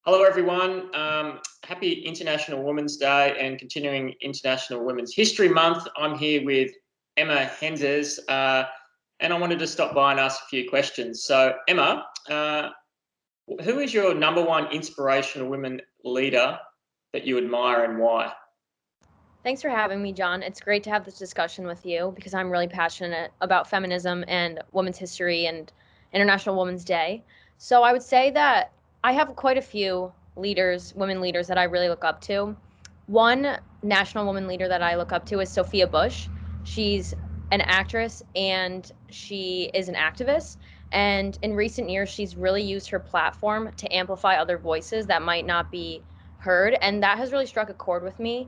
Hello, everyone. Happy International Women's Day and continuing International Women's History Month. I'm here with Emma Henzes, and I wanted to stop by and ask a few questions. So, Emma, who is your number one inspirational women leader that you admire and why? Thanks for having me, John. It's great to have this discussion with you because I'm really passionate about feminism and women's history and International Women's Day. So I would say that I have quite a few leaders, women leaders that I really look up to. One national woman leader that I look up to is Sophia Bush. She's an actress and she is an activist. And in recent years, she's really used her platform to amplify other voices that might not be heard. And that has really struck a chord with me,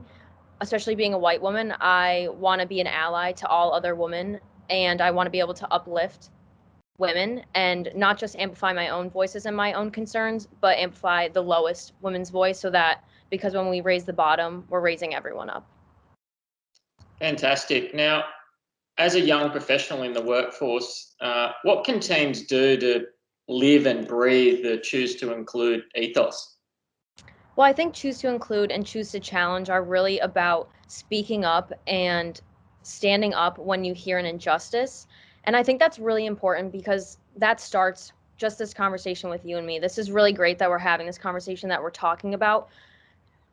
especially being a white woman. I want to be an ally to all other women, and I want to be able to uplift women and not just amplify my own voices and my own concerns, but amplify the lowest women's voice so that because when we raise the bottom, we're raising everyone up. Fantastic. Now, as a young professional in the workforce, what can teams do to live and breathe the choose to include ethos? Well, I think choose to include and choose to challenge are really about speaking up and standing up when you hear an injustice. And I think that's really important because that starts just this conversation with you and me. This is really great that we're having this conversation, that we're talking about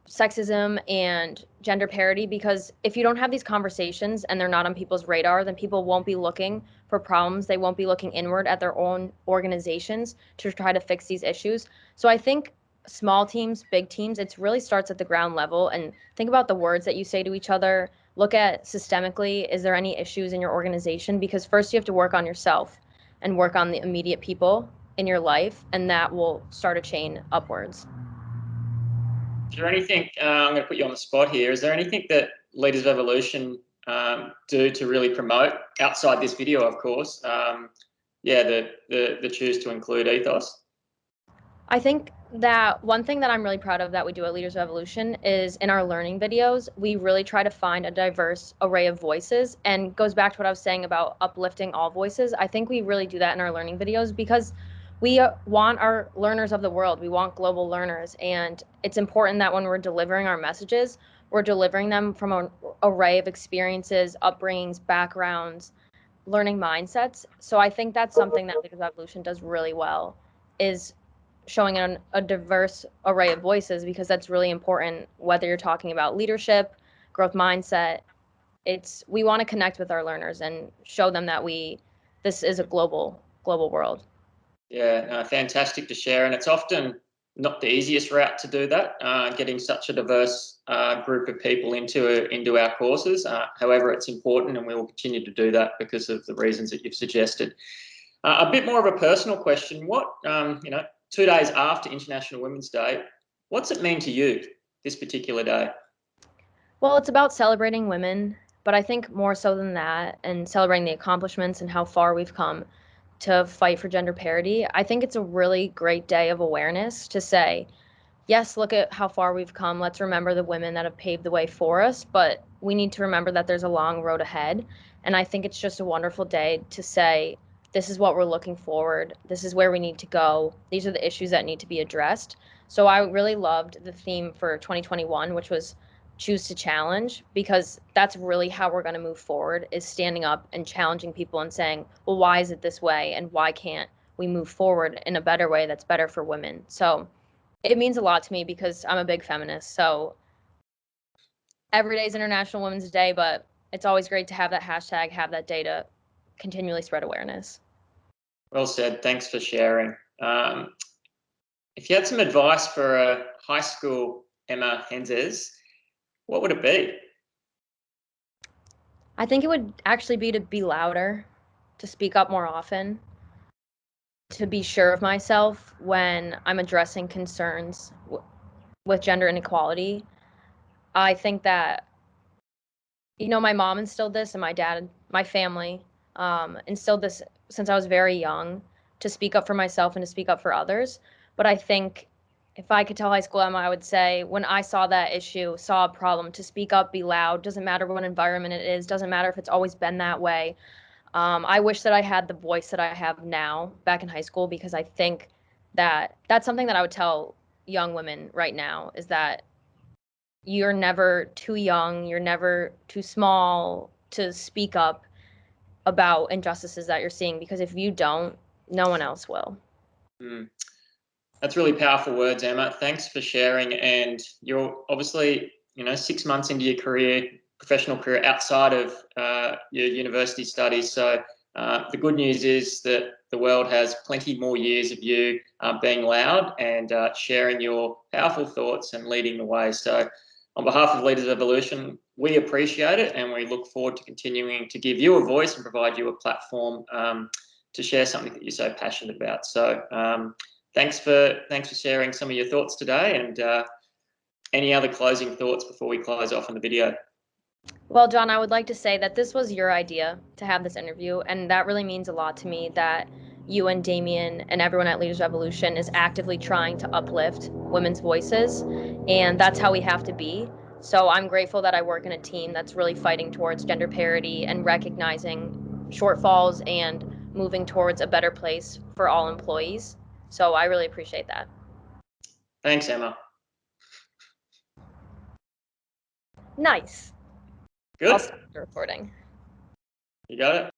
sexism and gender parity, because if you don't have these conversations and they're not on people's radar, then people won't be looking for problems. They won't be looking inward at their own organizations to try to fix these issues. So I think small teams, big teams, it really starts at the ground level. And think about the words that you say to each other. Look at systemically, is there any issues in your organization? Because first you have to work on yourself and work on the immediate people in your life, and that will start a chain upwards. Is there anything, I'm going to put you on the spot here, is there anything that Leaders of Evolution do to really promote, outside this video, of course, the choose to include ethos? I think that one thing that I'm really proud of that we do at Leaders of Evolution is in our learning videos, we really try to find a diverse array of voices, and goes back to what I was saying about uplifting all voices. I think we really do that in our learning videos because we want our learners of the world. We want global learners, and it's important that when we're delivering our messages, we're delivering them from an array of experiences, upbringings, backgrounds, learning mindsets. So I think that's something that Leaders of Evolution does really well, is showing a diverse array of voices, because that's really important whether you're talking about leadership, growth mindset. We want to connect with our learners and show them that this is a global world. Yeah, no, fantastic to share, and it's often not the easiest route to do that, getting such a diverse group of people into our courses. However, it's important, and we will continue to do that because of the reasons that you've suggested. A bit more of a personal question: what 2 days after International Women's Day, what's it mean to you, this particular day? Well, it's about celebrating women, but I think more so than that, and celebrating the accomplishments and how far we've come to fight for gender parity. I think it's a really great day of awareness to say, yes, look at how far we've come. Let's remember the women that have paved the way for us, but we need to remember that there's a long road ahead. And I think it's just a wonderful day to say, this is what we're looking forward. This is where we need to go. These are the issues that need to be addressed. So I really loved the theme for 2021, which was choose to challenge, because that's really how we're going to move forward, is standing up and challenging people and saying, well, why is it this way? And why can't we move forward in a better way that's better for women? So it means a lot to me because I'm a big feminist. So every day is International Women's Day, but it's always great to have that hashtag, have that day to continually spread awareness. Well said. Thanks for sharing. If you had some advice for a high school Emma Henzes, what would it be? I think it would actually be to be louder, to speak up more often, to be sure of myself when I'm addressing concerns with gender inequality. I think that, my mom instilled this, and my dad, my family, instilled this since I was very young, to speak up for myself and to speak up for others. But I think if I could tell high school Emma, I would say, when I saw that issue, saw a problem, to speak up, be loud. Doesn't matter what environment it is. Doesn't matter if it's always been that way. I wish that I had the voice that I have now back in high school, because I think that that's something that I would tell young women right now is that you're never too young, you're never too small to speak up about injustices that you're seeing, because if you don't, no one else will. Mm. That's really powerful words, Emma. Thanks for sharing. And you're obviously, 6 months into your career, professional career outside of your university studies. So the good news is that the world has plenty more years of you being loud and sharing your powerful thoughts and leading the way. So on behalf of Leaders of Evolution, we appreciate it, and we look forward to continuing to give you a voice and provide you a platform to share something that you're so passionate about. So thanks for sharing some of your thoughts today, and any other closing thoughts before we close off on the video? Well, Jon, I would like to say that this was your idea to have this interview, and that really means a lot to me that you and Damien and everyone at Leaders Revolution is actively trying to uplift women's voices, and that's how we have to be. So I'm grateful that I work in a team that's really fighting towards gender parity and recognizing shortfalls and moving towards a better place for all employees. So I really appreciate that. Thanks, Emma. Nice. Good. I'll stop the recording. You got it?